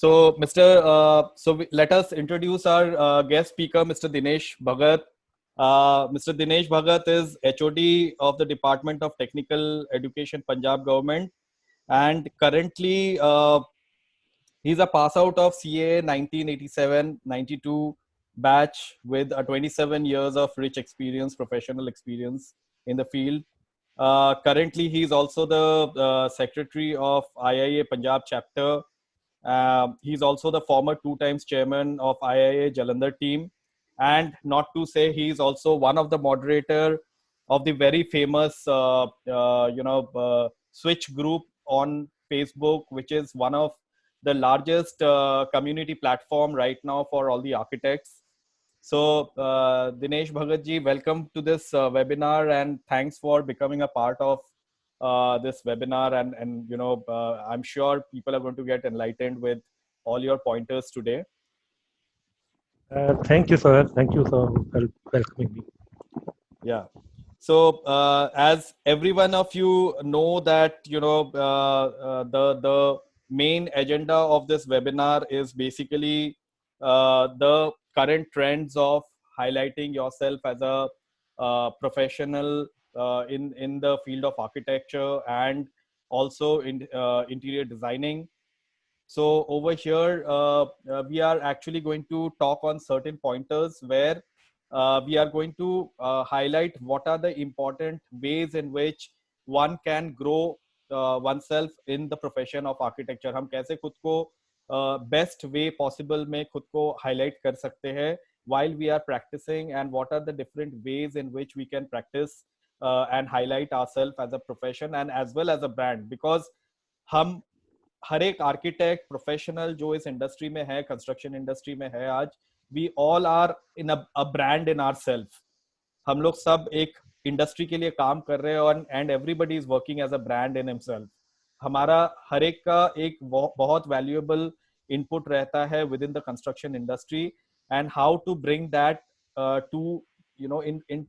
Let us introduce our guest speaker, Mr. Dinesh Bhagat. Mr. Dinesh Bhagat is HOD of the Department of Technical Education, Punjab Government, and currently he's a pass out of CA 1987-92 batch with a 27 years of rich experience, professional experience in the field. Currently, he's also the secretary of IIA Punjab chapter. He's also the former 2 times chairman of IIA Jalandhar team. And not to say, he's also one of the moderator of the very famous, Switch group on Facebook, which is one of the largest community platform right now for all the architects. So, Dinesh Bhagat ji, welcome to this webinar, and thanks for becoming a part of this webinar. I'm sure people are going to get enlightened with all your pointers today. Thank you, sir. Thank you for welcoming me. Yeah. So, as every one of you know that, the main agenda of this webinar is basically the current trends of highlighting yourself as a professional in the field of architecture and also in interior designing. So over here, we are actually going to talk on certain pointers where we are going to highlight what are the important ways in which one can grow oneself in the profession of architecture. हम कैसे खुद को best way possible में खुद को highlight कर सकते हैं while we are practicing, and what are the different ways in which we can practice and highlight ourselves as a profession and as well as a brand, because हम हर एक architect professional जो इस industry में है, construction industry में है आज, we all are in a brand in ourself. हम लोग सब एक इंडस्ट्री के लिए काम कर रहे हैं and everybody is working as a brand in himself. हमारा हर एक का एक बहुत वैल्यूएबल इनपुट रहता है within the construction industry, and how to bring that to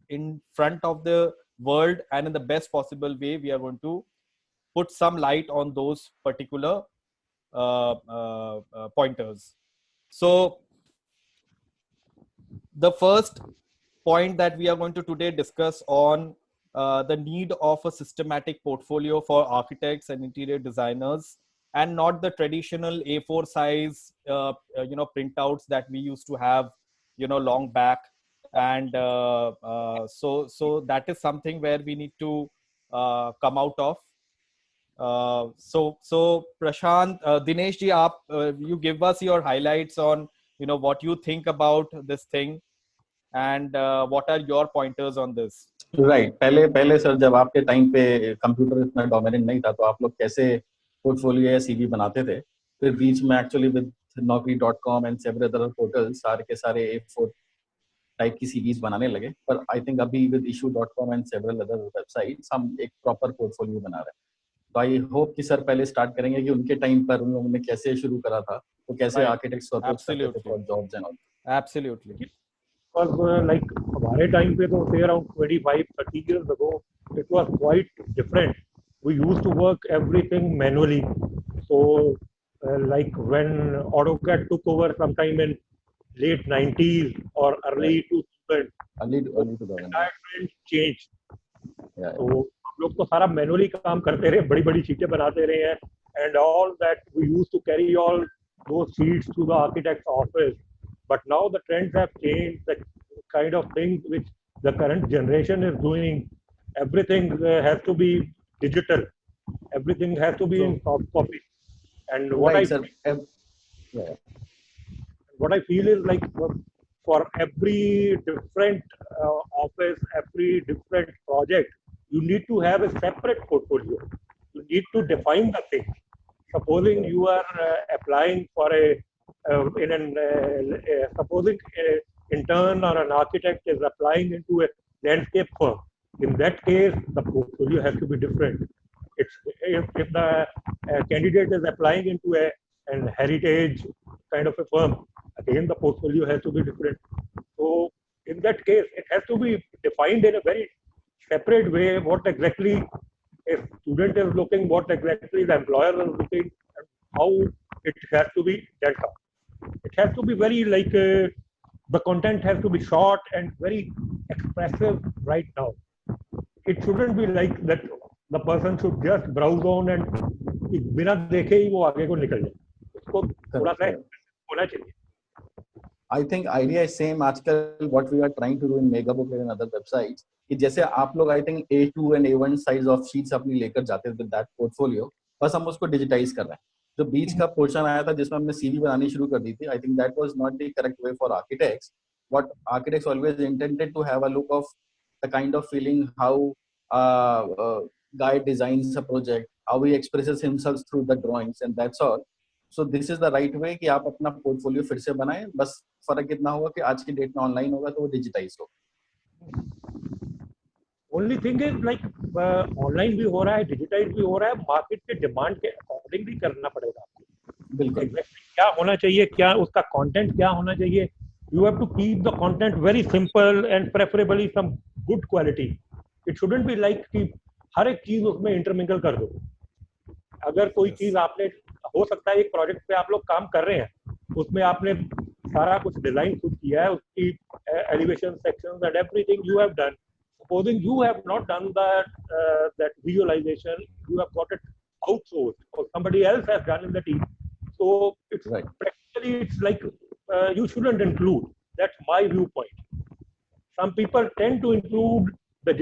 in front of the world and in the best possible way. We are going to put some light on those particular pointers. So the first point that we are going to today discuss on the need of a systematic portfolio for architects and interior designers, and not the traditional A4 size printouts that we used to have long back. And so that is something where we need to come out of. So Prashant, Dinesh ji, you give us your highlights on what you think about this thing, and what are your pointers on this? Right. पहले sir, जब आपके time पे computer इतना dominant नहीं था, तो आप लोग कैसे पोर्टफोलियो या सीवी बनाते थे? फिर बीच में actually with naukri.com and several other portals सारे के सारे A4 टाइप की सीवीज बनाने लगे. पर आई थिंक अभी with issue.com and several other websites हम एक प्रॉपर पोर्टफोलियो बना रहे हैं. तो आई होप कि सर पहले स्टार्ट करेंगे कि उनके टाइम पर उन लोगों ने कैसे शुरू करा था, तो कैसे आर्किटेक्ट्स को अप्रोच करते थे for jobs and all. Absolutely. Because like हमारे टाइम पे तो say around 25-30 years ago, it was quite different. We used to work everything manually. So like when AutoCAD took over sometime in late 90s or early 2000, early 2000 entire trend changed. Yeah. So हम लोग तो सारा manually काम करते रहे, बड़ी बड़ी शीटें बनाते रहे हैं, and all that we used to carry all those sheets to the architect's office. But now the trends have changed. The kind of things which the current generation is doing, everything has to be digital. Everything has to be in soft copy. And what I feel is like for every different office, every different project, you need to have a separate portfolio. You need to define the thing. Supposing you are applying for supposing an intern or an architect is applying into a landscape firm. In that case, the portfolio has to be different. If the candidate is applying into an heritage kind of a firm, again the portfolio has to be different. So in that case, it has to be defined in a very separate way. What exactly a student is looking, what exactly the employer is looking, and how it has to be delta. It has to be very like the content has to be short and very expressive right now. It shouldn't be like that the person should just browse on and बिना देखे ही वो आगे को निकल जाए. उसको थोड़ा सा होना चाहिए. I think idea is same आजकल what we are trying to do in Megabook and other websites कि जैसे आप लोग I think A2 and A1 size of sheets अपनी लेकर जाते थे with that portfolio, बस हम उसको digitize कर रहे हैं. जो बीच का पोर्शन आया था जिसमें हमने CV बनानी शुरू कर दी थी, I think that was not the correct way for architects. What architects always intended to have a look of the kind of feeling how guy designs a project, how he expresses himself through the drawings, and that's all. So this is the right way कि आप अपना portfolio फिर से बनाएं. बस फर्क इतना होगा कि आज की डेट में ऑनलाइन होगा तो वो डिजिटाइज हो. Only thing is like online भी हो रहा है, डिजिटाइज भी हो रहा है, मार्केट के डिमांड के अकॉर्डिंग भी करना पड़ेगा आपको. बिल्कुल. क्या होना चाहिए, क्या उसका कंटेंट क्या होना चाहिए. You have to keep the content very simple and preferably some good quality. It shouldn't be like कि हर एक चीज उसमें इंटरमिंगल कर दो. अगर कोई चीज आपने हो सकता है एक प्रोजेक्ट पे आप लोग काम कर रहे हैं, उसमें आपने सारा कुछ डिजाइन खुद किया है, उसकी elevation sections and everything you have done. Supposing you have not done that visualization, you have got it outsourced or somebody else has done in the team. So it's Right. practically it's like you shouldn't include. That's my viewpoint. Some people tend to include the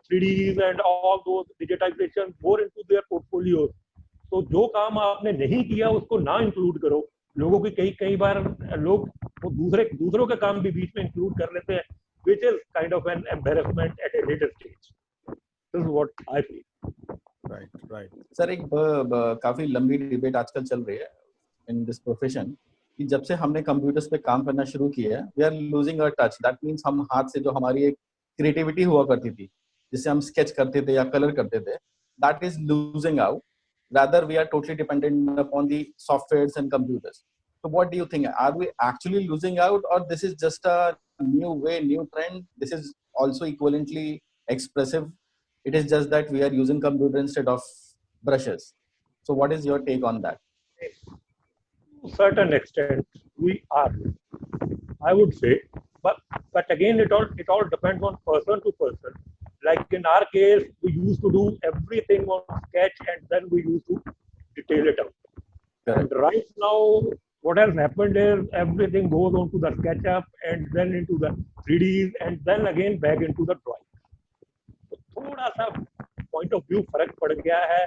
3Ds and all those digitization more into their portfolios. तो जो काम आपने नहीं किया उसको ना include करो. लोगों की कई बार लोग वो दूसरों के काम भी बीच में इंक्लूड कर लेते हैं, which is kind of an embarrassment at a later stage. This is what I feel. Right. Sir एक काफी लंबी डिबेट आजकल चल रही है इन दिस प्रोफेशन कि जब से हमने कंप्यूटर्स पे काम करना शुरू किया है, we are losing our touch. That means हम हाथ से जो हमारी एक क्रिएटिविटी हुआ करती थी, जिससे हम स्केच करते थे या कलर करते थे, that is losing out. Rather, we are totally dependent upon the softwares and computers. So what do you think? Are we actually losing out, or this is just a new way, new trend? This is also equivalently expressive. It is just that we are using computer instead of brushes. So what is your take on that? To a certain extent, we are, I would say, but again, it all depends on person to person. Like in our case, we used to do everything on sketch and then we used to detail it out. Correct. And right now, what has happened is everything goes on to the SketchUp and then into the 3Ds and then again back into the drawing. So थोड़ा सा point of view फर्क पड़ गया है.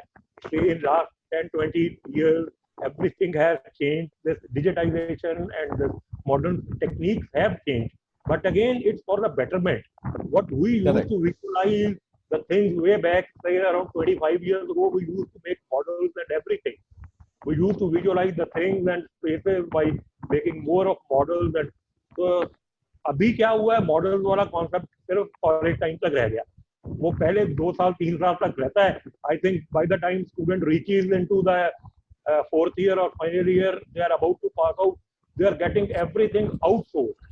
In last 10-20 years, everything has changed. This digitization and the modern techniques have changed. But again, it's for the betterment. What we used Correct. to visualize the things way back, say around 25 years ago, we used to make models and everything. We used to visualize the things and spaces by making more of models. And so, अभी क्या हुआ है, models वाला concept सिर्फ college time तक रह गया. वो पहले 2 साल 3 साल तक रहता है. I think by the time student reaches into the fourth year or final year, they are about to pass out, they are getting everything outsourced.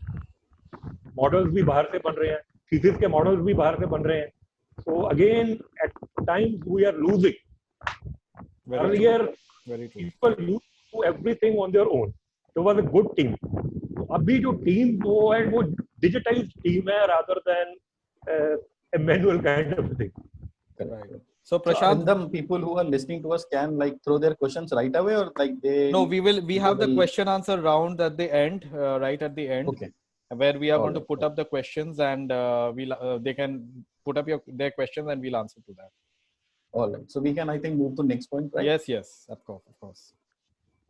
Models भी बाहर से बन रहे हैं, थीसिस के मॉडल्स भी बाहर से बन रहे हैं. So again at times we are losing. Earlier people used to do everything on their own. It was a good team. अभी जो टीम वो है वो डिजिटाइज्ड टीम है rather than a manual kind of thing. Right. So Prashant, the people who are listening to us can like throw their questions right away, or like they? No, we have the question answer round at the end, right at the end. Okay. Where we are All going to right. put up the questions and they can put up their questions and we'll answer to that. All right. So we can, I think, move to next point, right? Yes, of course.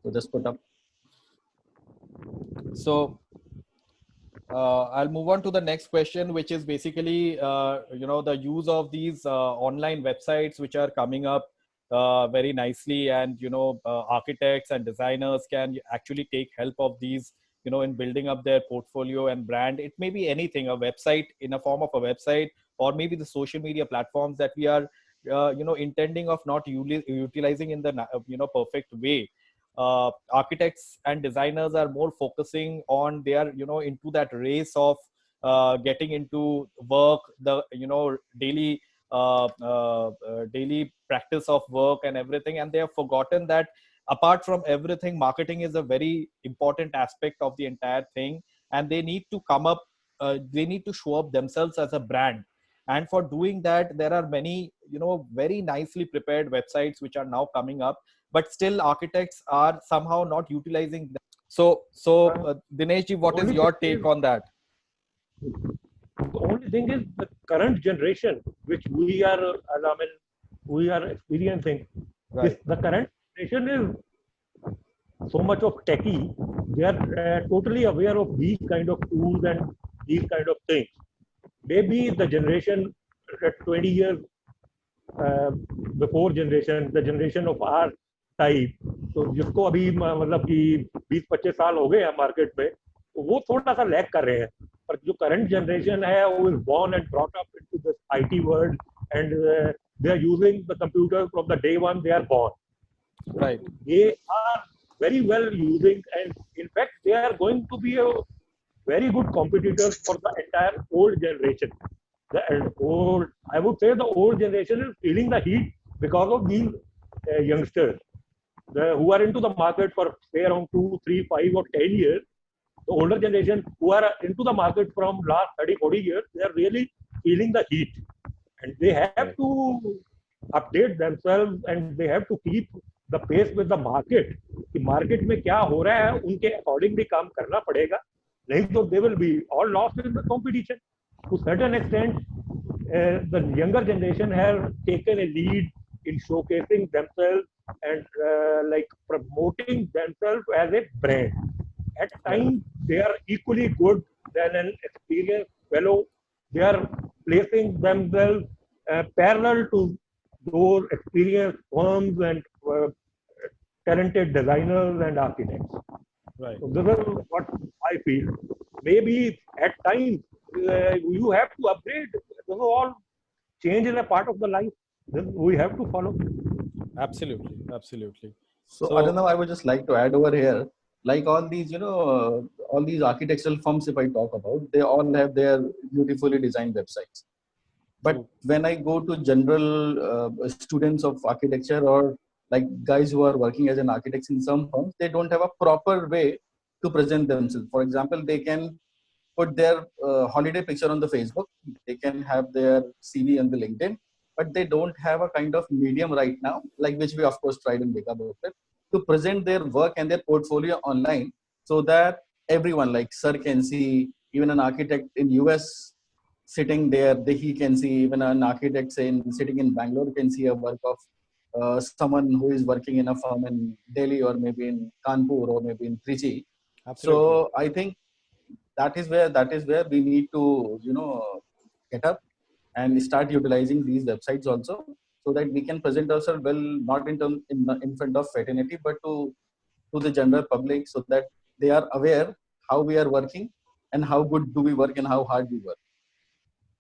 So just put up. So I'll move on to the next question, which is basically the use of these online websites which are coming up very nicely, and architects and designers can actually take help of these in building up their portfolio and brand. It may be anything, a website in a form of a website, or maybe the social media platforms that we are intending of not utilizing in the perfect way. Architects and designers are more focusing on, they are into that race of getting into work, the daily practice of work and everything, and they have forgotten that apart from everything, marketing is a very important aspect of the entire thing, and they need to come up, they need to show up themselves as a brand. And for doing that, there are many, very nicely prepared websites which are now coming up, but still architects are somehow not utilizing them. So Dineshji, what is your take on that? The only thing is the current generation, which we are, we are experiencing. Right. The current generation is so much of techie. They are totally aware of these kind of tools and these kind of things. Maybe the generation 20 years before generation, the generation of our type, तो जिसको अभी मतलब कि 20-25 साल हो गए हैं market में, वो थोड़ा सा लैग कर रहे हैं. पर जो करंट जनरेशन है, वो is born and brought up into this IT world, and they are using the computer from the day one they are born. Right. They are very well using, and in fact they are going to be a very good competitors for the entire old generation. I would say the old generation is feeling the heat because of these youngsters who are into the market for say around 2, 3, 5 or 10 years. The older generation who are into the market from last 30, 40 years, they are really feeling the heat, and they have to update themselves, and they have to keep the pace with the market. कि market में क्या हो रहा है, उनके accordingly काम करना पड़ेगा, नहीं तो they will be all lost in the competition. To certain extent, the younger generation have taken a lead in showcasing themselves and like promoting themselves as a brand. At times, they are equally good than an experienced fellow. They are placing themselves parallel to those experienced firms and talented designers and architects. Right. So this is what I feel. Maybe at times you have to upgrade. This is all change is a part of the life. This we have to follow. Absolutely. So Arinav, I would just like to add over here, like all these, all these architectural firms, if I talk about, they all have their beautifully designed websites. But when I go to general students of architecture, or like guys who are working as an architect in some firms, they don't have a proper way to present themselves. For example, they can put their holiday picture on the Facebook, they can have their CV on the LinkedIn, but they don't have a kind of medium right now, like which we of course tried in Beka Booklet, to present their work and their portfolio online, so that everyone like sir can see. Even an architect in US sitting there, he can see. Even an architect sitting in Bangalore can see a work of someone who is working in a firm in Delhi, or maybe in Kanpur, or maybe in Trichy. Absolutely. So I think that is where we need to get up and start utilizing these websites also, so that we can present ourselves well, not in front of fraternity, but to the general public, so that they are aware how we are working and how good do we work and how hard we work.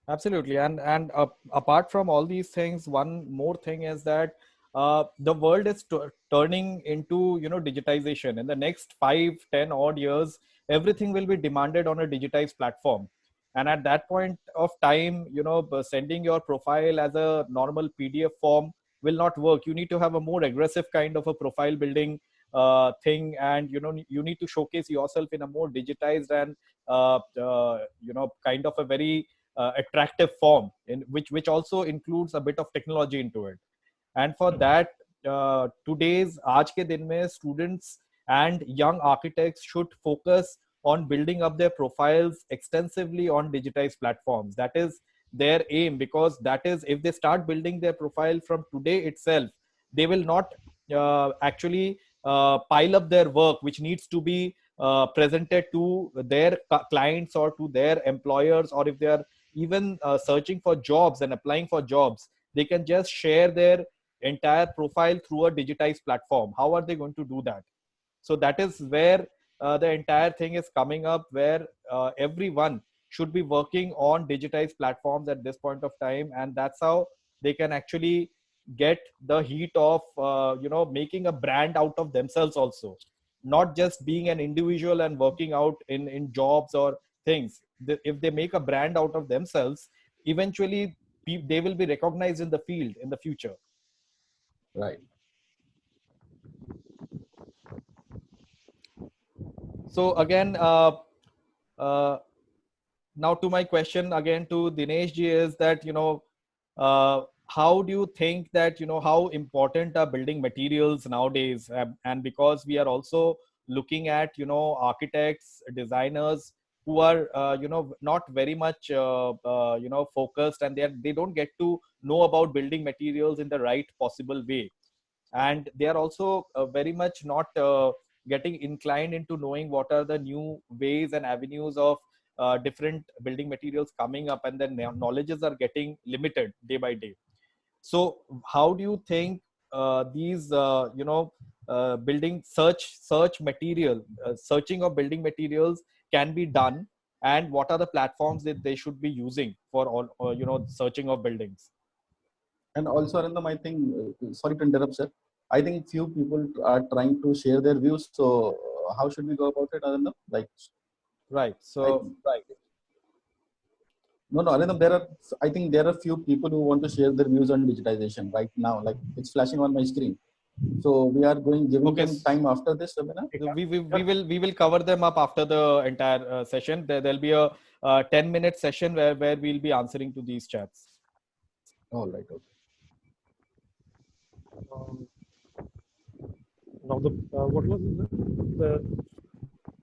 Absolutely. And apart from all these things, one more thing is that the world is turning into, digitization. In the next 5-10 odd years, everything will be demanded on a digitized platform. And at that point of time, sending your profile as a normal PDF form will not work. You need to have a more aggressive kind of a profile building thing, and you need to showcase yourself in a more digitized and kind of a very attractive form, in which also includes a bit of technology into it. And for that, today's aaj ke din mein, students and young architects should focus on building up their profiles extensively on digitized platforms. That is their aim, because that is, if they start building their profile from today itself, they will not actually pile up their work, which needs to be presented to their clients or to their employers, or if they are even searching for jobs and applying for jobs, they can just share their entire profile through a digitized platform. How are they going to do that? So that is where the entire thing is coming up, where everyone should be working on digitized platforms at this point of time, and that's how they can actually get the heat of making a brand out of themselves also, not just being an individual and working out in jobs or things. If they make a brand out of themselves, eventually they will be recognized in the field in the future. Right. So again, uh, now to my question again to Dinesh ji is that, how do you think that, how important are building materials nowadays? And because we are also looking at, architects, designers who are, not very much, focused, and they don't get to know about building materials in the right possible way. And they are also very much not getting inclined into knowing what are the new ways and avenues of different building materials coming up, and then their knowledges are getting limited day by day. So how do you think these building search material searching of building materials can be done, and what are the platforms that they should be using for all searching of buildings? And also, Arindam, I think, sorry to interrupt, sir. I think few people are trying to share their views. So, how should we go about it, Arindam? Like, Right. I, So no, Arindam, I think there are few people who want to share their views on digitization right now. Like, it's flashing on my screen. So, we are giving okay. them time after this webinar. We will cover them up after the entire session. There'll be a 10-minute session where we'll be answering to these chats. All right. Okay. Now what was the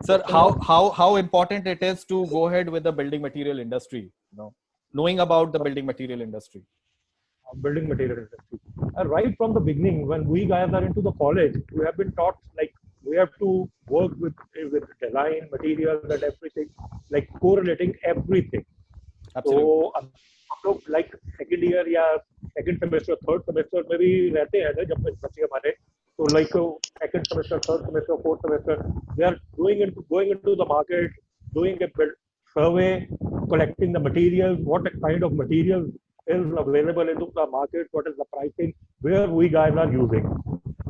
Sir, how important it is to go ahead with the building material industry, knowing about the building material industry? building material industry? Right from the beginning, when we guys are into the college, we have been taught like we have to work with design, materials, and everything, like correlating everything. Absolutely. तो हम लोग like second year या second semester, third semester में भी रहते हैं ना, जब बच्चे हमारे, तो like second semester, third semester, fourth semester, they are going into the market, doing a survey, collecting the materials, what kind of material is available into the market, what is the pricing, where we guys are using.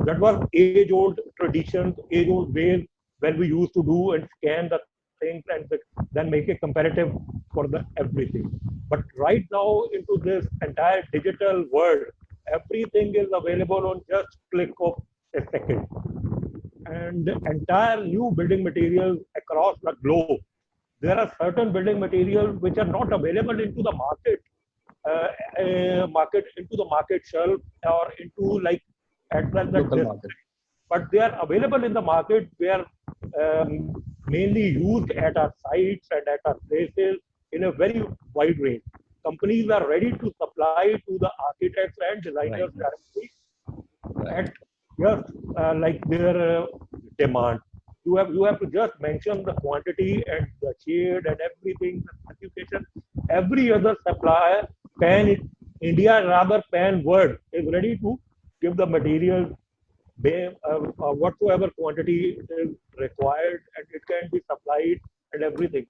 That was age-old traditions, age-old ways when we used to do and scan the things and then make it comparative for the everything. But right now into this entire digital world, everything is available on just click of a second. And the entire new building materials across the globe, there are certain building materials which are not available into the market, into the market shelf or into like at Local market. But they are available in the market. They are mainly used at our sites and at our places in a very wide range. Companies are ready to supply to the architects and designers directly at just like their demand. You have to just mention the quantity and the shade and everything, the specification. Every other supplier, India rather pan world, is ready to give the material whatsoever quantity is required, and it can be supplied and everything.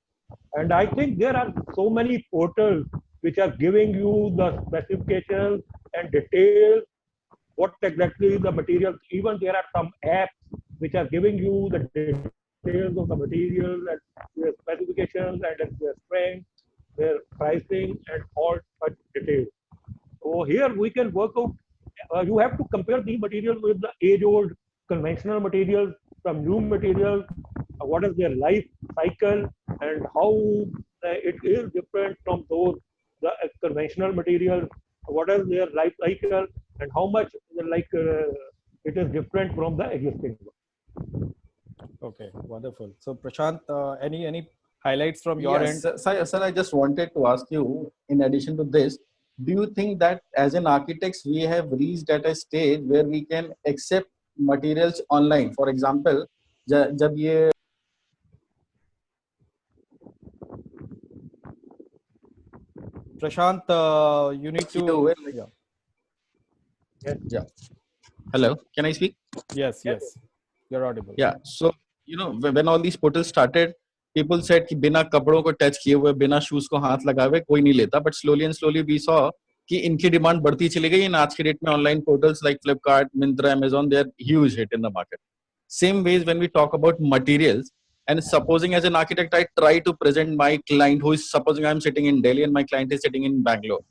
And I think there are so many portals which are giving you the specifications and details, what exactly the materials. Even there are some apps which are giving you the details of the materials and their specifications and their strength, their pricing, and all such details. So here we can work out. You have to compare the materials with the age-old conventional materials, from new materials, what is their life cycle, and how it is different from those the conventional materials, what is their life cycle, and how much it is different from the existing one. Okay, wonderful. So Prashant, any highlights from your end? Sir, I just wanted to ask you, in addition to this, do you think that as an architects, we have reached at a stage where we can accept materials online? For example, जब ये Prashant, you need to. Yeah. Yeah. Hello, can I speak? Yes, you're audible. Yeah. So, when all these portals started, people said कि बिना कपड़ों को touch किए हुए, बिना shoes को हाथ लगाए कोई नहीं लेता. But slowly and slowly we saw कि इनकी डिमांड बढ़ती चली गई. आज के डेट में online portals like Flipkart, Myntra, Amazon, they are huge hit in the market. Same ways when we talk about materials, and supposing as an architect I try to present my client who is, supposing I'm sitting in Delhi and my client is sitting in Bangalore,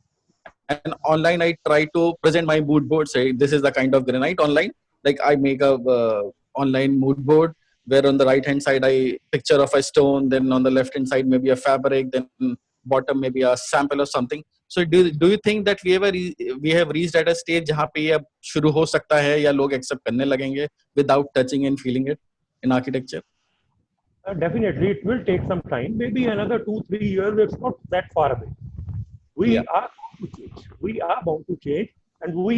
and online I try to present my mood board, say this is the kind of granite online, like I make a online mood board, where on the right hand side I picture of a stone, then on the left hand side maybe a fabric, then bottom maybe a sample or something. So do you think that we have reached at a stage जहाँ पे ये अब शुरू हो सकता है या लोग accept करने लगेंगे without touching and feeling it in architecture? Definitely, it will take some time. Maybe another 2-3 years. It's not that far away. We Yeah. are bound to change. We are bound to change, and we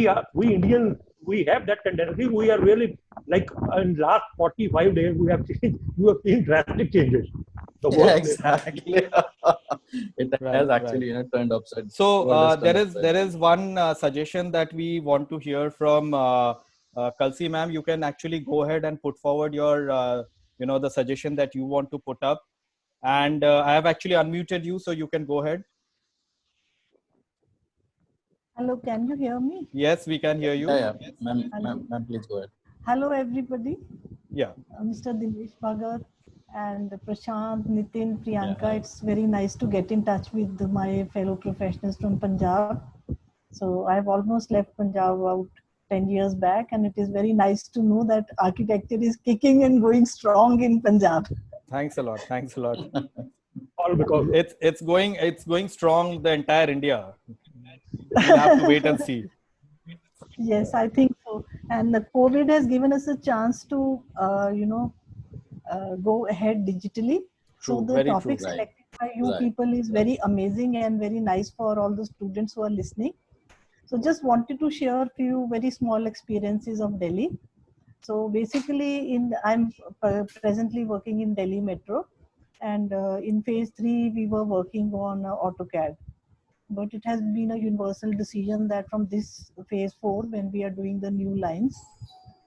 Indians, we have that tendency. We are really like in last 45 days we have changed. We have seen drastic changes. The Yeah, workplace. exactly. It Right, has right. actually turned upside. So world has turned upside there down. is one suggestion that we want to hear from Kalsi ma'am. You can actually go ahead and put forward your the suggestion that you want to put up, and I have actually unmuted you, so you can go ahead. Hello, can you hear me? Yes, we can hear you. Yeah, ma'am, please go ahead. Hello, everybody. Yeah. Mr. Dinesh Bhagat and Prashant, Nitin, Priyanka. Yeah. It's very nice to get in touch with my fellow professionals from Punjab. So I've almost left Punjab about 10 years back, and it is very nice to know that architecture is kicking and going strong in Punjab. Thanks a lot. Thanks a lot. All because It's going strong the entire India. We'll have to wait and see. Yes, I think so. And the COVID has given us a chance to, go ahead digitally. So True, the very true. topic Right. selected by you Right. people is very amazing and very nice for all the students who are listening. So just wanted to share a few very small experiences of Delhi. So basically, I'm presently working in Delhi Metro, and in phase 3 we were working on AutoCAD. But it has been a universal decision that from this phase 4, when we are doing the new lines,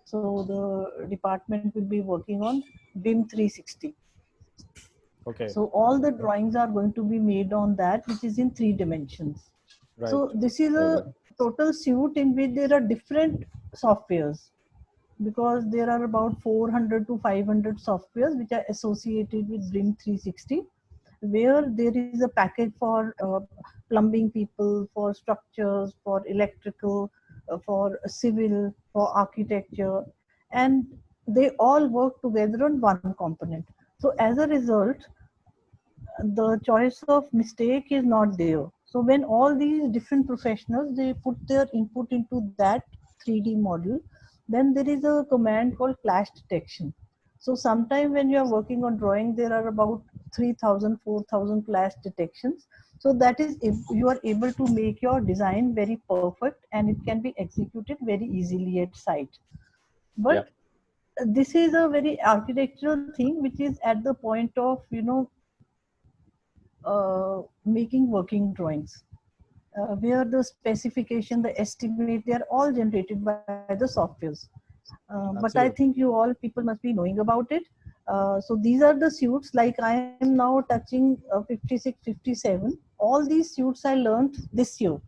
so the department will be working on BIM 360. Okay. So all the drawings are going to be made on that, which is in 3 dimensions. Right. So this is a total suite in which there are different softwares, because there are about 400 to 500 softwares which are associated with BIM 360, where there is a package for plumbing people, for structures, for electrical, for civil, for architecture, and they all work together on one component. So as a result, the choice of mistake is not there. So when all these different professionals, they put their input into that 3D model, then there is a command called clash detection. So sometime when you are working on drawing, there are about 3,000, 4,000 clash detections. So that is, if you are able to make your design very perfect and it can be executed very easily at site. But this is a very architectural thing which is at the point of, making working drawings, where the specification, the estimate, they are all generated by the softwares. But I think you all people must be knowing about it. So these are the suits, like I am now touching 56, 57. All these suits I learned this year.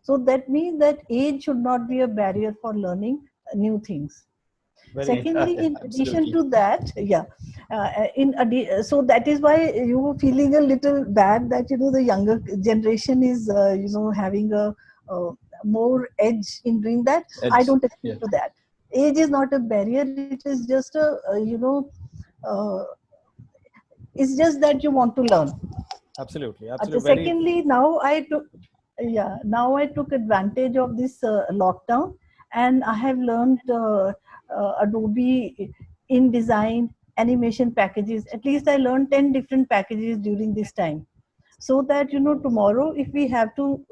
So that means that age should not be a barrier for learning new things. Secondly, in addition to that, so that is why you were feeling a little bad that the younger generation is having a more edge in doing that. I don't agree to that. Age is not a barrier. It is just a it's just that you want to learn. Absolutely. Secondly, now I took advantage of this lockdown, and I have learned Adobe InDesign animation packages. At least I learned 10 different packages during this time, so that tomorrow if we have to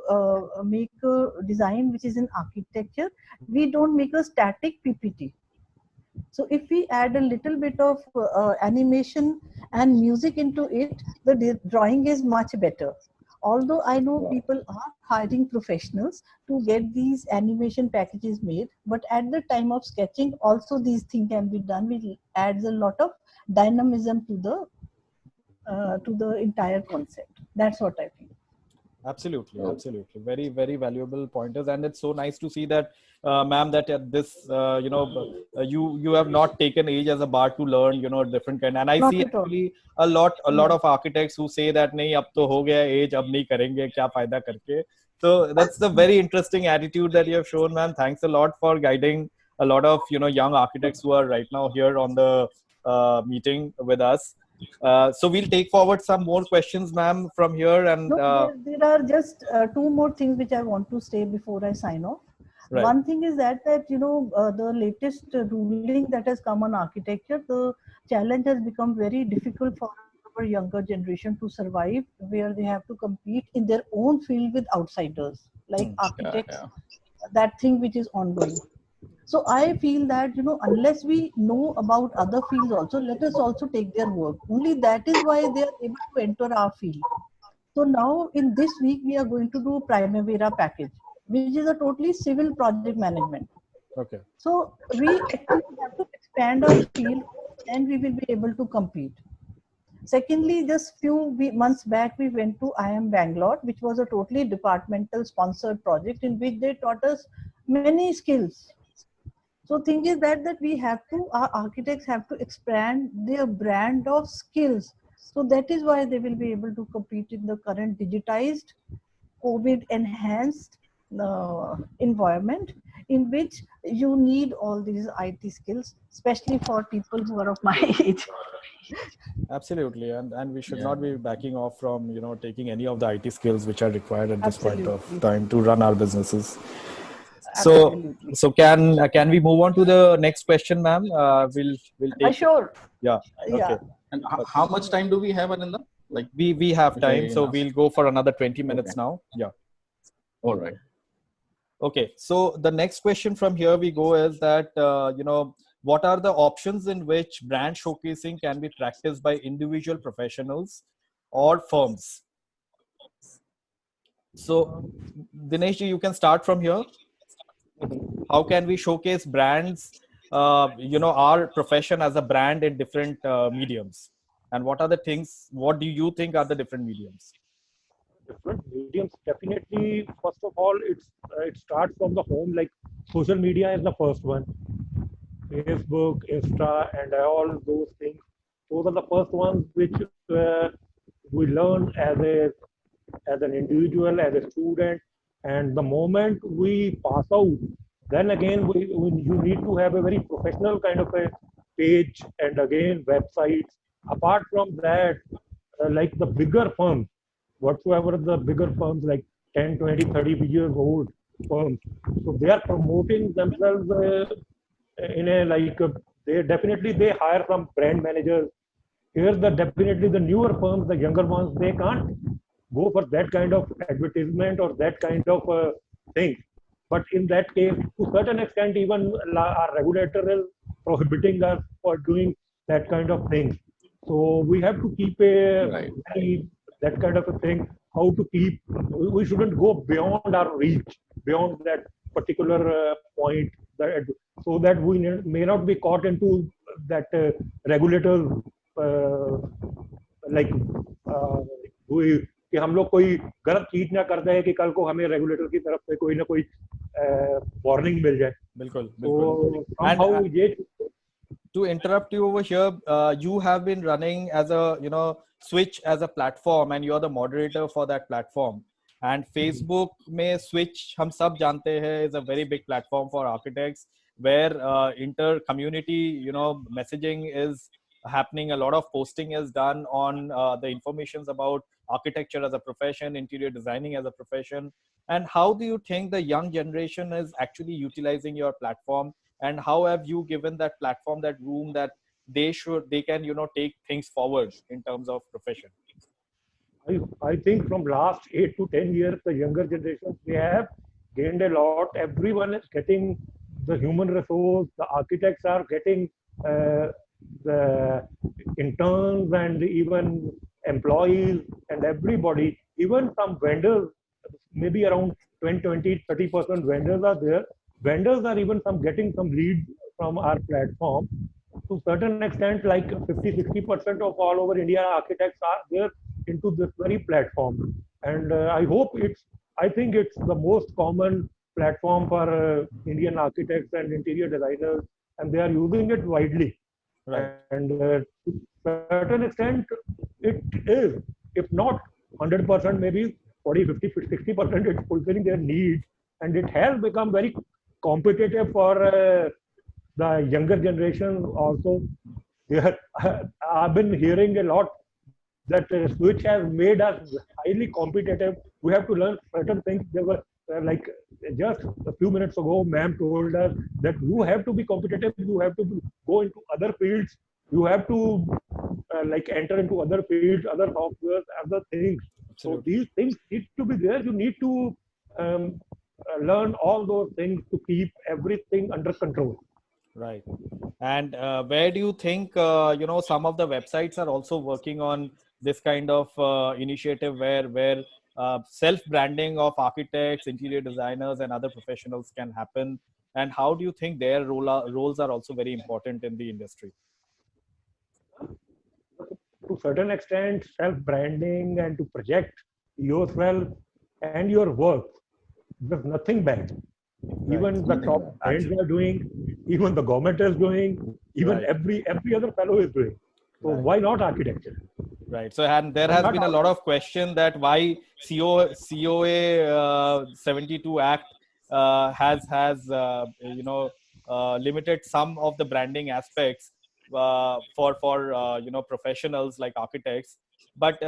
make a design which is in architecture, we don't make a static PPT. So if we add a little bit of animation and music into it, the drawing is much better. Although I know people are hiring professionals to get these animation packages made, but at the time of sketching, also these things can be done, which adds a lot of dynamism to the entire concept. That's what I think. Absolutely. Very, very valuable pointers, and it's so nice to see that, ma'am, that at this, you have not taken age as a bar to learn, different kind. And I Not see at all. actually a lot of architects who say that, "Nahi, ab to ho gaya age, ab nahi karenge, kya fayda karke." So that's the very interesting attitude that you have shown, ma'am. Thanks a lot for guiding a lot of young architects who are right now here on the meeting with us. So we'll take forward some more questions, ma'am, from here. And No, there are just two more things which I want to say before I sign off. right. One thing is that the latest ruling that has come on architecture, the challenge has become very difficult for our younger generation to survive, where they have to compete in their own field with outsiders like architects. That thing which is ongoing. So I feel that unless we know about other fields also, let us also take their work. Only that is why they are able to enter our field. So now in this week, we are going to do Primavera package, which is a totally civil project management. Okay. So we actually have to expand our field, and we will be able to compete. Secondly, just months back, we went to IIM Bangalore, which was a totally departmental sponsored project in which they taught us many skills. So thing is that our architects have to expand their brand of skills. So that is why they will be able to compete in the current digitized, COVID enhanced environment in which you need all these IT skills, especially for people who are of my age. Absolutely, and we should not be backing off from taking any of the IT skills which are required at this point of time to run our businesses. Absolutely. So can we move on to the next question, ma'am? We'll take. Sure. Yeah. Okay. Yeah. And how much time do we have, Ananda? Like we have time, so we'll go for another 20 minutes now. Yeah. All right. Okay. So the next question from here we go is that what are the options in which brand showcasing can be practiced by individual professionals or firms? So Dinesh, you can start from here. How can we showcase brands, our profession as a brand in different mediums? And what do you think are the different mediums? Different mediums, definitely. First of all, it starts from the home. Like social media is the first one. Facebook, Insta, and all those things. Those are the first ones which we learn as an individual, as a student. And the moment we pass out, then again you need to have a very professional kind of a page and again websites. Apart from that, like the bigger firms, whatsoever the bigger firms like 10, 20, 30 years old firms, so they are promoting themselves in a they hire some brand managers. Here's definitely the newer firms, the younger ones, they can't go for that kind of advertisement or that kind of thing. But in that case, to a certain extent, even our regulator is prohibiting us for doing that kind of thing. So we have to keep that kind of a thing. How to keep? We shouldn't go beyond our reach, beyond that particular point, so that we may not be caught into that regulators कि हम लोग कोई गलत चीज ना कर दें कि कल को हमें रेगुलेटर की तरफ से कोई ना कोई वार्निंग मिल जाए. बिल्कुल. तो to interrupt you over here, you have been running as a Switch as a platform, and you're the moderator for that platform. And Facebook में Switch हम सब जानते हैं is a very big platform for architects where inter community messaging is happening. A lot of posting is done on the informations about architecture as a profession, interior designing as a profession. And how do you think the young generation is actually utilizing your platform, and how have you given that platform that room that they can take things forward in terms of profession? I think from last 8 to 10 years, the younger generations, they have gained a lot. Everyone is getting the human resource. The architects are getting the interns and even employees and everybody, even some vendors, maybe around 20, 30% vendors are there. Vendors are even getting some leads from our platform. To a certain extent, like 50-60% of all over India architects are there into this very platform. And I think it's the most common platform for Indian architects and interior designers, and they are using it widely. Right. And to a certain extent, it is, if not 100%, maybe 40, 50, 60%, it's fulfilling their needs. And it has become very competitive for the younger generation also. I've been hearing a lot that Switch has made us highly competitive. We have to learn certain things. They were like just a few minutes ago, ma'am told us that you have to be competitive. You have to go into other fields. You have to like enter into other fields, other softwares, other things. So Absolutely. these things need to be there. You need to learn all those things to keep everything under control. Right. And where do you think, some of the websites are also working on this kind of initiative where self-branding of architects, interior designers, and other professionals can happen? And how do you think their roles are also very important in the industry? To certain extent, self-branding and to project yourself and your work, there's nothing bad. Even the Nothing top bad, brands actually. are doing, even the government is doing, even Right. every other fellow is doing. So Right. why not architecture? Right. So, and there Why has not been a lot of question that why COA 72 Act has limited some of the branding aspects for professionals like architects. But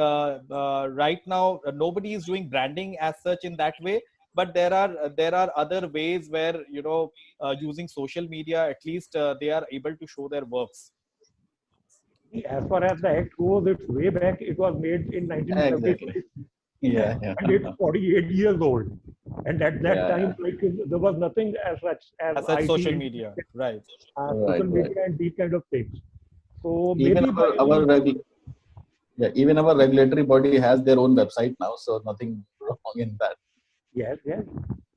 right now, nobody is doing branding as such in that way. But there are other ways where using social media, at least they are able to show their works. As far as the act goes, it's way back. It was made in Exactly. 1976, Yeah, yeah. and it's 48 years old. And at that Yeah, time, like, there was nothing as such as As such, IT, social media. Right. right, social right. media, and these kind of things. So Even maybe by even our regulatory body has their own website now, so nothing wrong in that. yes, yes.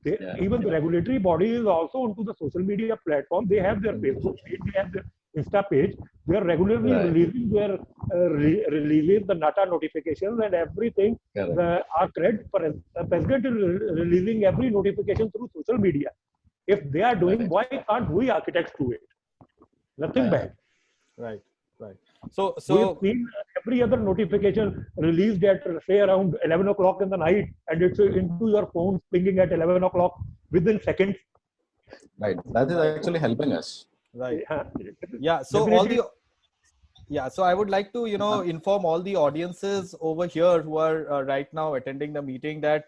Yeah, Even the yeah. regulatory body is also onto the social media platform. They have their Facebook Exactly. page, they have their Insta page. They are regularly Right. releasing their releasing the NATA notifications and everything. Correct. Our president is releasing every notification through social media. If they are doing, Right. why can't we architects do it? Nothing Yeah. bad. Right. Right. So, We've so seen every other notification released at say around 11 o'clock in the night, and it's into your phone pinging at 11 o'clock within seconds. Right. That is right. actually helping us. Right. Yeah, Yeah. So all definitely. the Yeah, so I would like to, inform all the audiences over here who are right now attending the meeting that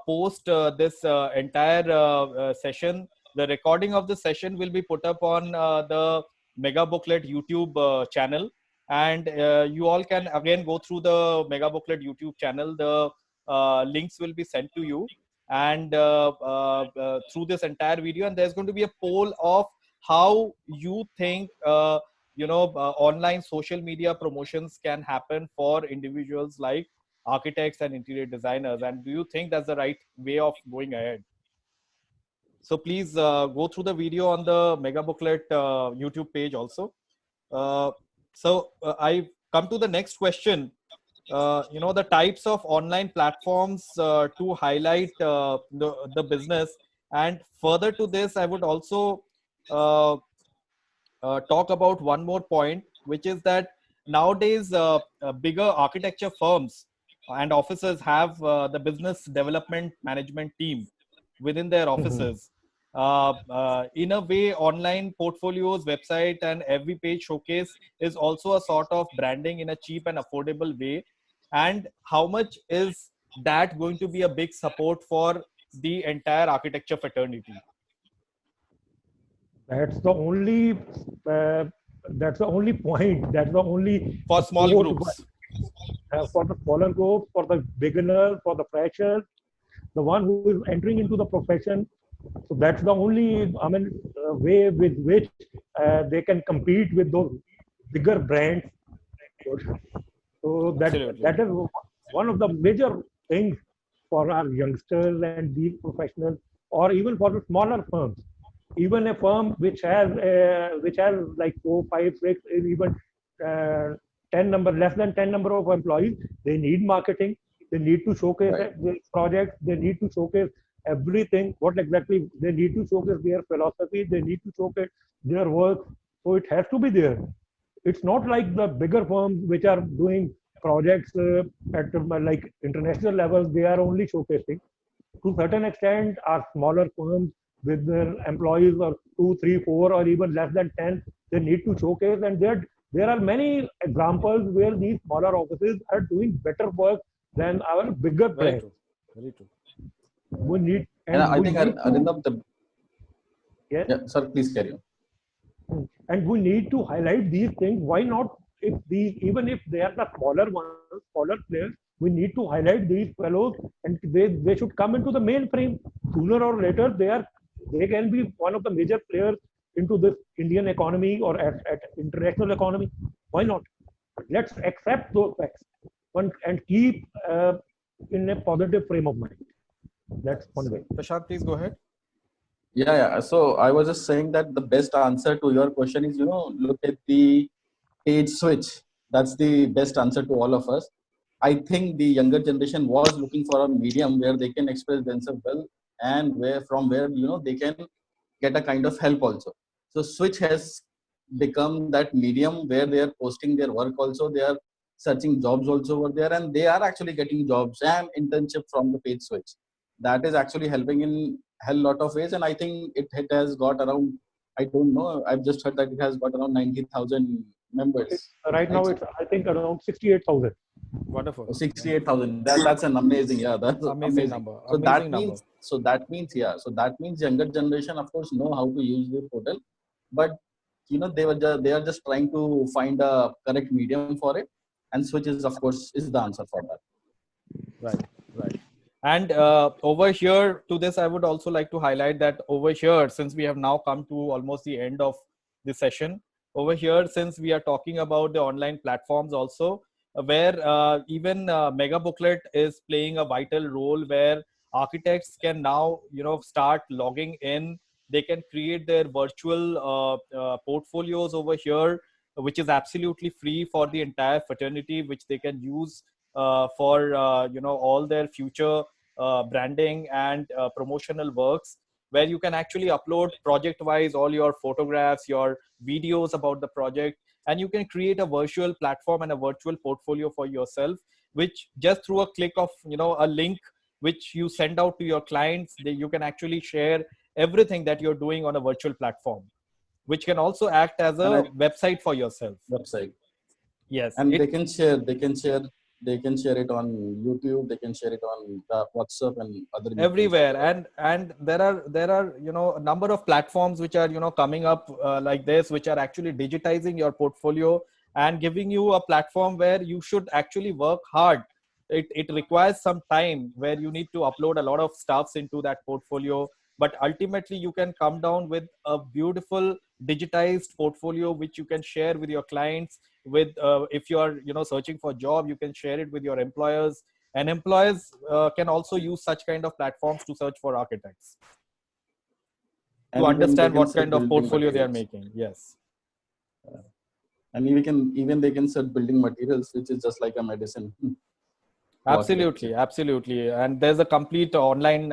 post this entire session, the recording of the session will be put up on the Mega Booklet YouTube channel, and you all can again go through the Mega Booklet YouTube channel. The links will be sent to you, and through this entire video, and there's going to be a poll of how you think. Online social media promotions can happen for individuals like architects and interior designers, and do you think that's the right way of going ahead? So please go through the video on the Mega Booklet YouTube page also. I come to the next question. The types of online platforms to highlight the business, and further to this I would also uh, talk about one more point, which is that nowadays bigger architecture firms and offices have the business development management team within their Mhm. offices. In a way, online portfolios, website, and every page showcase is also a sort of branding in a cheap and affordable way. And how much is that going to be a big support for the entire architecture fraternity? That's the only. Uh, that's the only point. That's the only For small support groups. for the smaller groups, for the beginners, for the freshers, the one who is entering into the profession. So that's the only, I mean, way with which they can compete with those bigger brands. So Absolutely. that is one of the major things for our youngsters and these professionals, or even for the smaller firms. Even a firm which has like 4, 5, 6, even 10 number, less than 10 number of employees, they need marketing. They need to showcase Right. their projects. They need to showcase everything. What exactly they need to showcase their philosophy. They need to showcase their work. So it has to be there. It's not like the bigger firms which are doing projects at like international levels. They are only showcasing. To certain extent, our smaller firms with their employees of 2, 3, 4, or even less than 10, they need to showcase, and they're there are many examples where these smaller offices are doing better work than our bigger Very players. true. Very true. We need, And I we think need to, Arindam, yes, yeah, sir, please carry on. and we need to highlight these things. Why not? If these, even if they are the smaller ones, smaller players, we need to highlight these fellows, and they should come into the mainframe. Sooner or later, they can be one of the major players into this Indian economy or at international economy. Why not? Let's accept those facts and keep in a positive frame of mind. That's one way. Prashant, please go ahead. Yeah. So I was just saying that the best answer to your question is, look at the page switch. That's the best answer to all of us. I think the younger generation was looking for a medium where they can express themselves well, and where they can get a kind of help also. So Switch has become that medium where they are posting their work also. They are searching jobs also over there, and they are actually getting jobs and internship from the page Switch. That is actually helping in hell lot of ways, and I think it has got around, I don't know, I've just heard that it has got around 90,000 members. Right now, it's I think around 68,000. Wonderful. 68,000. That's an amazing, yeah. That's Amazing number. So Amazing number. that means younger generation, of course, know how to use the portal, but they are just trying to find a correct medium for it, and Switch is, of course, is the answer for that. Right. And over here to this, I would also like to highlight that over here, since we have now come to almost the end of the session, over here, since we are talking about the online platforms also, where even Mega Booklet is playing a vital role, where architects can now, start logging in. They can create their virtual portfolios over here, which is absolutely free for the entire fraternity, which they can use for all their future branding and promotional works, where you can actually upload project wise all your photographs, your videos about the project, and you can create a virtual platform and a virtual portfolio for yourself, which just through a click of a link which you send out to your clients, you can actually share everything that you're doing on a virtual platform, which can also act as a website for yourself. Website. Yes. And they can share it on YouTube, they can share it on WhatsApp and other everywhere. And there are a number of platforms which are coming up like this, which are actually digitizing your portfolio and giving you a platform where you should actually work hard. It requires some time, where you need to upload a lot of stuffs into that portfolio, but ultimately you can come down with a beautiful digitized portfolio which you can share with your clients. With if you are searching for a job, you can share it with your employers, and employers can also use such kind of platforms to search for architects, to understand what kind of portfolio they are making. Yes. And even they can search building materials, which is just like a medicine. Absolutely. And there's a complete online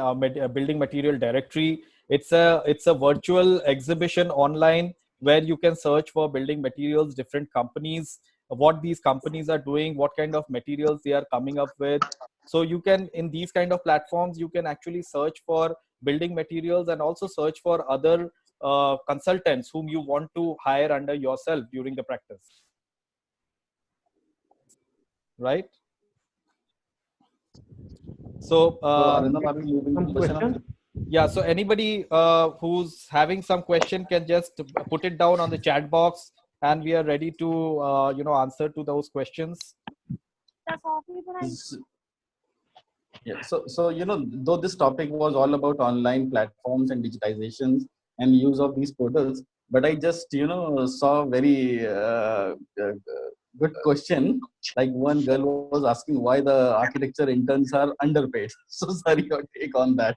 building material directory. It's a virtual exhibition online where you can search for building materials, different companies, what these companies are doing, what kind of materials they are coming up with. So you can, in these kind of platforms, you can actually search for building materials and also search for other consultants whom you want to hire under yourself during the practice. Right? So, yeah, so anybody who's having some question can just put it down on the chat box, and we are ready to answer to those questions. Yeah, so though this topic was all about online platforms and digitizations and use of these portals, but I just saw a very good question. Like, one girl was asking why the architecture interns are underpaid. So sorry, your take on that.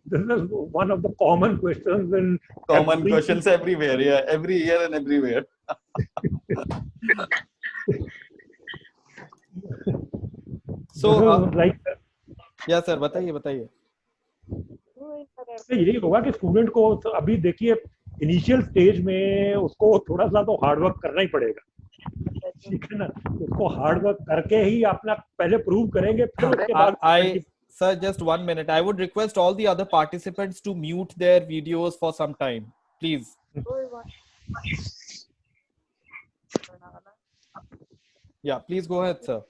This is one of the common questions in questions everywhere. Yeah, every year and everywhere. So like, yeah sir, बताइए. यही होगा कि student को अभी देखिए initial stage में उसको थोड़ा सा तो हार्ड वर्क करना ही पड़ेगा, ठीक है ना. उसको हार्ड वर्क करके ही अपना पहले प्रूव करेंगे, फिर उसके बाद Sir, just 1 minute. I would request all the other participants to mute their videos for some time, please. Yeah, please go ahead, sir.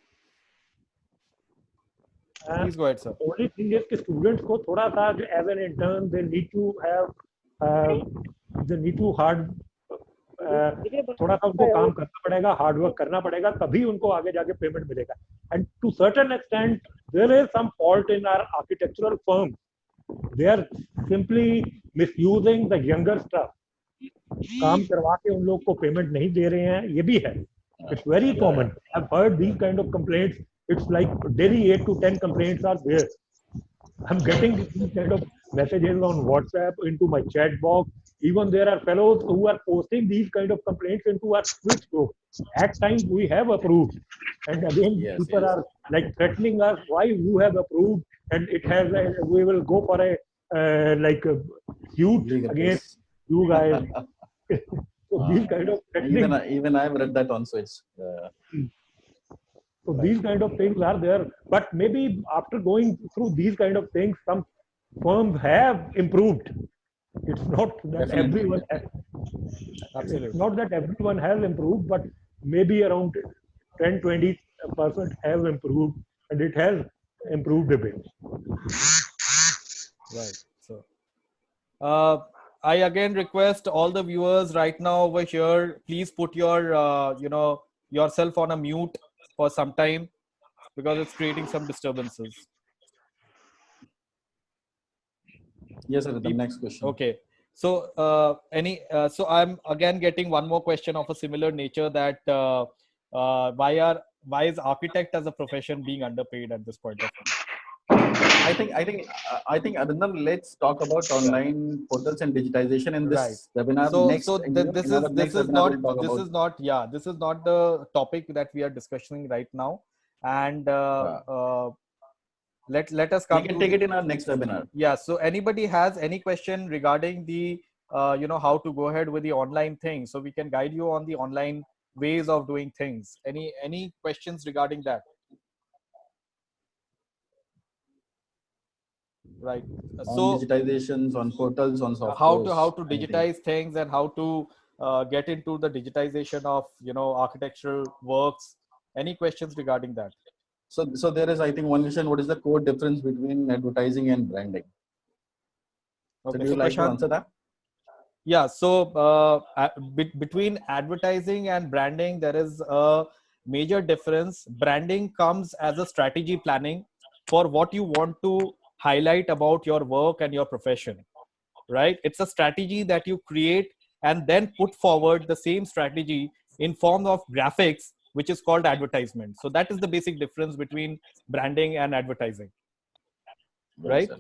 Please go ahead, sir. Only thing is कि students को थोड़ा सा as an intern they need to have they need to थोड़ा सा उनको काम करना पड़ेगा, हार्ड वर्क करना पड़ेगा, तभी उनको आगे जाके पेमेंट मिलेगा. And to certain extent there is some fault in our architectural firms. They are simply misusing the younger stuff. काम करवा के उन लोग को पेमेंट नहीं दे रहे हैं, ये भी है. It's very common. I've heard these kind of complaints. It's like daily 8 to 10 complaints are there. I'm getting these kind of messages on WhatsApp into my chat box. Even there are fellows who are posting these kind of complaints into our Twitch group. At times we have approved, and again people are like threatening us. Why you have approved? And it has we will go for a like a suit against you guys. So these kind of threatening. Even I've read that on Switch. So these kind of things are there, but maybe after going through these kind of things, some firms have improved. It's not that everyone has, Absolutely. it's not that everyone has improved, but maybe around 10-20% have improved, and it has improved a bit. Right. So, I again request all the viewers right now over here, please put your, yourself on a mute for some time because it's creating some disturbances. Yes, sir. The next question. Okay. So, so I'm again getting one more question of a similar nature that why is architect as a profession being underpaid at this point of time? I think Arindam, let's talk about online portals and digitization in this webinar. This is not the topic that we are discussing right now, and let us come. We can take it in our next webinar. Yeah. So anybody has any question regarding the how to go ahead with the online thing, so we can guide you on the online ways of doing things. Any questions regarding that? Right. On digitizations, on portals, on software. How to digitize things and how to get into the digitization of architectural works. Any questions regarding that? So there is, I think, one question. What is the core difference between advertising and branding? Okay, so do you like to answer that? Yeah. So between advertising and branding, there is a major difference. Branding comes as a strategy planning for what you want to highlight about your work and your profession, right? It's a strategy that you create and then put forward the same strategy in form of graphics, which is called advertisement. So that is the basic difference between branding and advertising, right?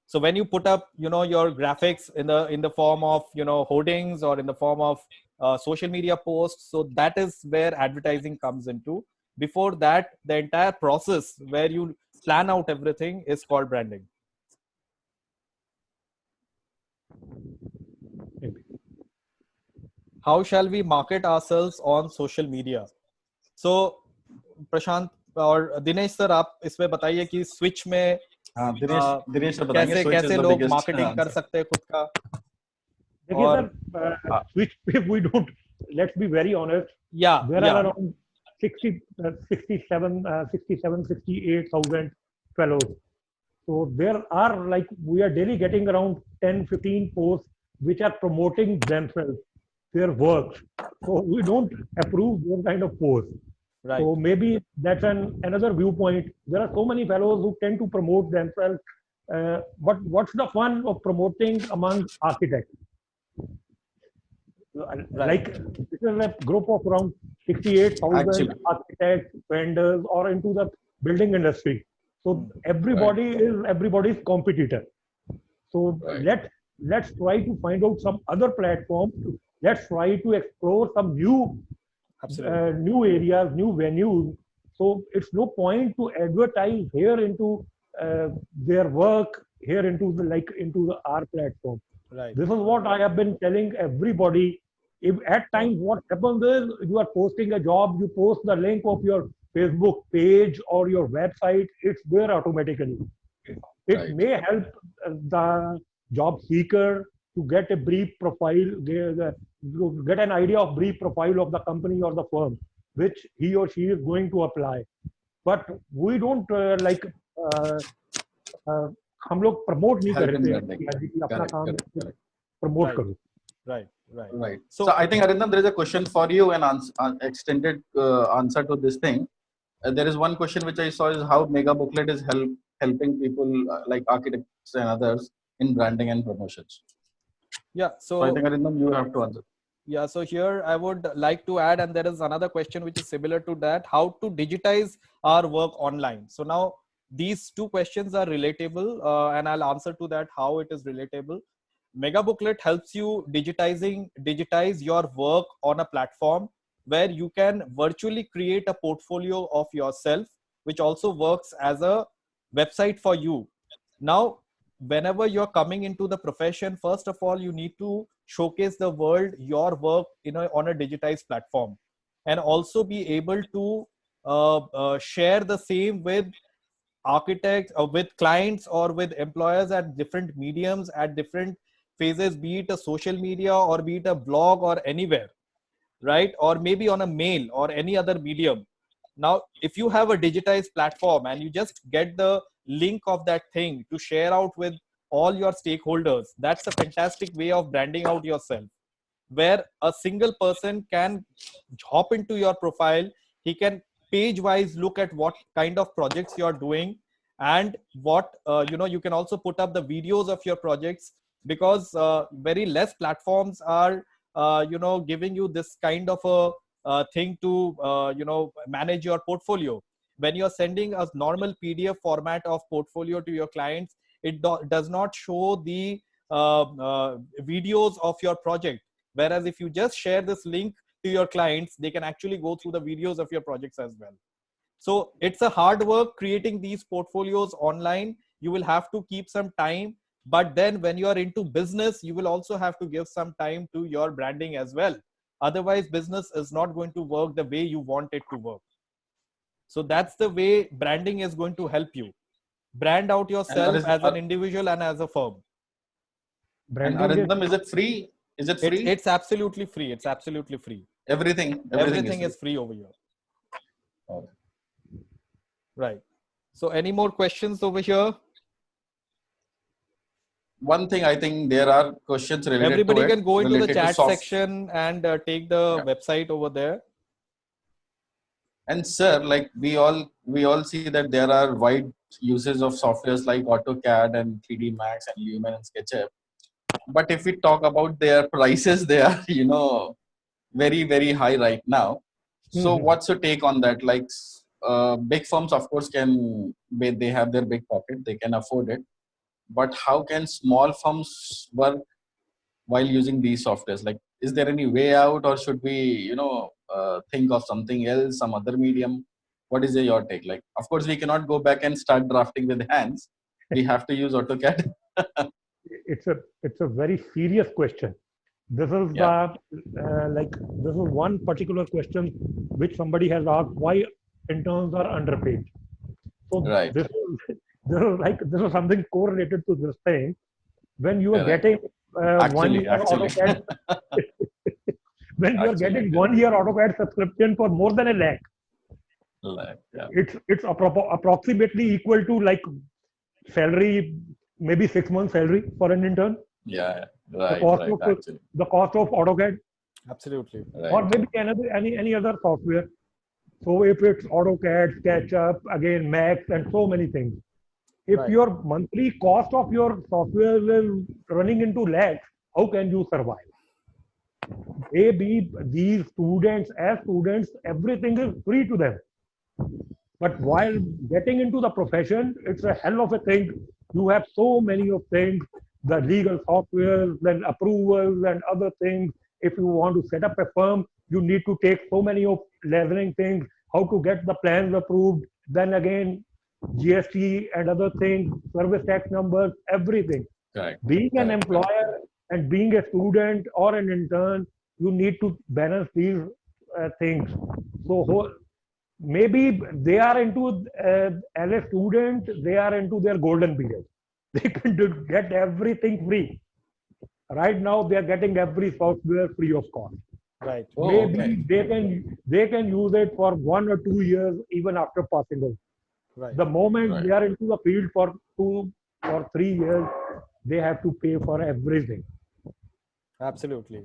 So when you put up, your graphics in the form of, hoardings or in the form of social media posts, so that is where advertising comes into. Before that, the entire process where you plan out everything is called branding. How shall we market ourselves on social media? So, Prashant और Dinesh sir आप इसमें बताइए कि switch में दिनेश बताएंगे कैसे लोग marketing कर सकते हैं खुद का. देखिए सर, स्विच पे we don't, let's be very honest, there are around 68,000 fellows. So there are we are daily getting around 10-15 posts which are promoting themselves, their work. So we don't approve those kind of posts. Right. So maybe that's another viewpoint. There are so many fellows who tend to promote themselves. But what's the fun of promoting among architects? Like this is a group of around 68,000 architects, vendors, or into the building industry. So everybody is everybody's competitor. So let's try to find out some other platform. Let's try to explore some new areas, new venues. So it's no point to advertise here into their work here into our platform. Right. This is what I have been telling everybody. If at times what happens is you are posting a job, you post the link of your Facebook page or your website, it's there automatically. It Right. may help the job seeker to get a brief profile, get an idea of brief profile of the company or the firm which he or she is going to apply. But we don't हम लोग promote नहीं Help in करते branding. कि अपना Correct, काम correct, correct. Promote Right. करो. Right, right. Right. So- So I think Arindam, there is a question for you, an extended answer to this thing. There is one question which I saw is how Mega Booklet is helping people like architects and others in branding and promotions. Yeah. So I think Arindam, you have to answer. Yeah, so here I would like to add, and there is another question which is similar to that, how to digitize our work online. So now these two questions are relatable, and I'll answer to that how it is relatable. Mega Booklet helps you digitize your work on a platform where you can virtually create a portfolio of yourself, which also works as a website for you. Now, whenever you're coming into the profession, first of all, you need to showcase the world your work on a digitized platform, and also be able to share the same with architects or with clients or with employers at different mediums at different phases, be it a social media or be it a blog or anywhere, right? Or maybe on a mail or any other medium. Now, if you have a digitized platform and you just get the link of that thing to share out with all your stakeholders, that's a fantastic way of branding out yourself, where a single person can hop into your profile. He can page wise look at what kind of projects you're doing, and what you can also put up the videos of your projects, because very less platforms are giving you this kind of a thing to manage your portfolio. When you're sending a normal PDF format of portfolio to your clients, it does not show the videos of your project. Whereas if you just share this link to your clients, they can actually go through the videos of your projects as well. So it's a hard work creating these portfolios online. You will have to keep some time, but then when you are into business, you will also have to give some time to your branding as well. Otherwise, business is not going to work the way you want it to work. So that's the way branding is going to help you. Brand out yourself as an individual and as a firm. And Arindam, is it free? Is it free? It's absolutely free. It's absolutely free. Everything is free over here. Okay. Right. So any more questions over here? One thing, I think there are questions related Everybody to it. Can go into the chat soft section and take the website over there. And sir, like we all see that there are wide uses of softwares like AutoCAD and 3D Max and Lumen and SketchUp. But if we talk about their prices, they are very, very high right now. So what's your take on that? Like big firms, of course, they have their big pocket, they can afford it. But how can small firms work while using these softwares? Like, is there any way out, or should we, think of something else, some other medium? What is your take? Like, of course, we cannot go back and start drafting with hands. We have to use AutoCAD. It's a very serious question. This is this is one particular question which somebody has asked: why interns are underpaid? So right. This is something correlated to this thing. When you are getting 1 year AutoCAD, when you are getting 1 year AutoCAD subscription for more than $1 lakh, it's approximately equal to like salary, maybe 6 months salary for an intern. Yeah, right. The cost of AutoCAD. Absolutely. Right. Or maybe any other software. So if it's AutoCAD, SketchUp, again Max, and so many things. If your monthly cost of your software is running into lakhs, how can you survive? Maybe these students, everything is free to them. But while getting into the profession, it's a hell of a thing. You have so many of things, the legal software, then approvals and other things. If you want to set up a firm, you need to take so many of leveling things, how to get the plans approved, then again, GST and other things, service tax numbers, everything. Correct. Being an employer and being a student or an intern, you need to balance these things. So maybe they are into, as a student, they are into their golden period. They can get everything free. Right now, they are getting every software free of cost. Right. Oh, Maybe okay. they can use it for 1 or 2 years even after passing out. Right. The moment Right. they are into the field for 2 or 3 years, they have to pay for everything. Absolutely.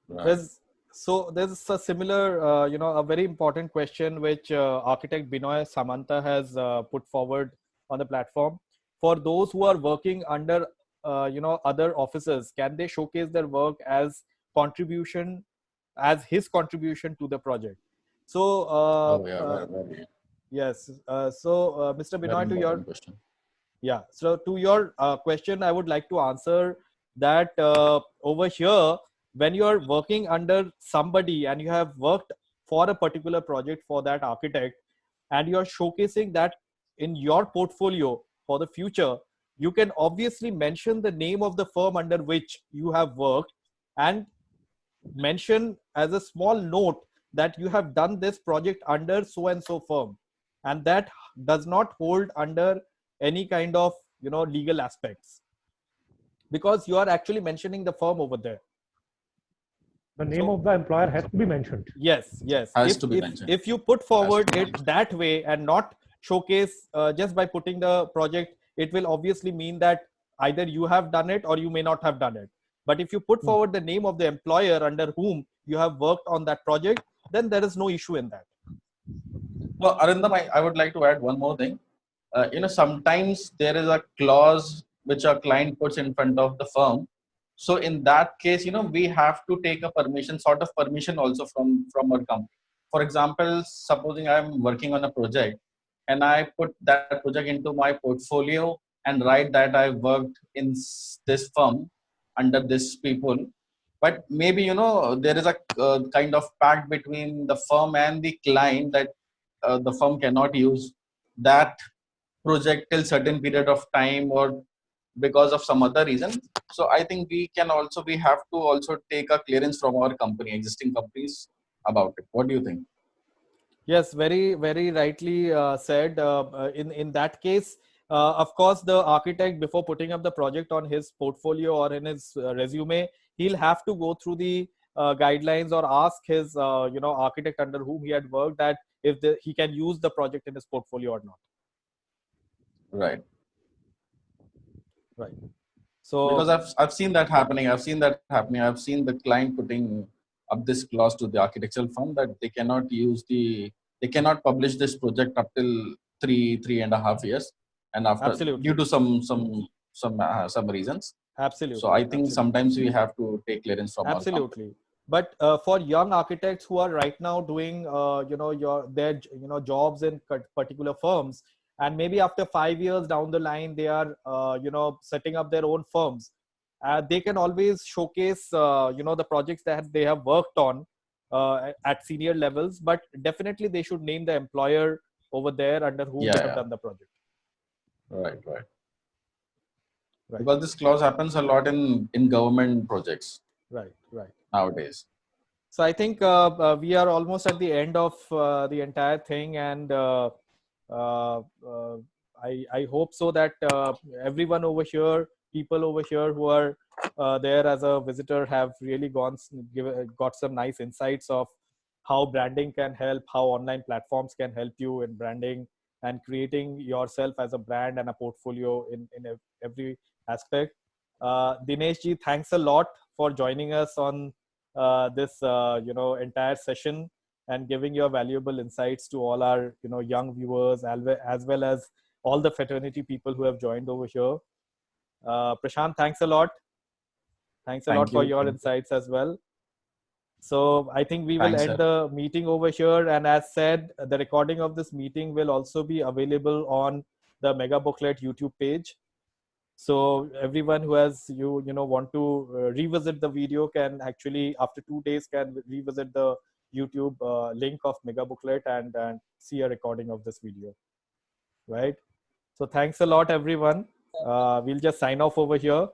Right. There's a similar, a very important question which architect Binoy Samanta has put forward on the platform. For those who are working under, other offices, can they showcase their work as contribution, as his contribution to the project? So, Oh, yeah, very, yes. Mr. very Binoy, to your important question. yeah. So to your question, I would like to answer that over here, when you are working under somebody and you have worked for a particular project for that architect, and you are showcasing that in your portfolio for the future, you can obviously mention the name of the firm under which you have worked and mention as a small note that you have done this project under so and so firm, and that does not hold under any kind of legal aspects, because you are actually mentioning the firm over there. The name So of the employer has to be mentioned. yes, Has if to be if mentioned. if you put Has to forward be it mentioned. that way and not showcase just by putting the project, it will obviously mean that either you have done it or you may not have done it. But if you put forward the name of the employer under whom you have worked on that project, then there is no issue in that. No, Arindam, I would like to add one more thing. Sometimes there is a clause which a client puts in front of the firm. So in that case, we have to take a permission, sort of permission also from our company. For example, supposing I'm working on a project and I put that project into my portfolio and write that I worked in this firm under this people. But maybe, there is a kind of pact between the firm and the client that the firm cannot use that project till certain period of time or because of some other reason. So I think we have to also take a clearance from our company, existing companies, about it. What do you think? Yes, very, very rightly said. In that case, of course, the architect, before putting up the project on his portfolio or in his resume, he'll have to go through the guidelines or ask his architect under whom he had worked that if he can use the project in his portfolio or not. Right. Right. So Because I've seen that happening. I've seen the client putting up this clause to the architectural firm that they cannot publish this project up till 3.5 years, and after, due absolutely, to some reasons. So I absolutely, think absolutely. sometimes we have to take clearance from our company. Absolutely. But for young architects who are right now doing, their jobs in particular firms, and maybe after 5 years down the line, they are, setting up their own firms. They can always showcase, the projects that they have worked on at senior levels. But definitely, they should name the employer over there under whom they have Yeah, done the project. right. Right. Because this clause happens a lot in government projects Right. Right. nowadays. So I think we are almost at the end of the entire thing, and uh, uh, I hope so that everyone over here, people over here who are there as a visitor, have really got some nice insights of how branding can help, how online platforms can help you in branding and creating yourself as a brand and a portfolio in every aspect. Dinesh ji, thanks a lot for joining us on this entire session and giving your valuable insights to all our young viewers, as well as all the fraternity people who have joined over here. Prashant, thanks a lot. Thanks a lot Thank for you. your insights as well. So I think we will Thanks, end sir. the meeting over here. And as said, the recording of this meeting will also be available on the Mega Booklet YouTube page. So everyone who has want to revisit the video can actually, after 2 days, can revisit the YouTube link of Mega Booklet and see a recording of this video. Right. So thanks a lot, everyone. We'll just sign off over here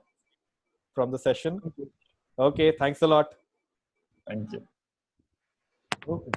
from the session. Okay. Thanks a lot. Thank you. Okay.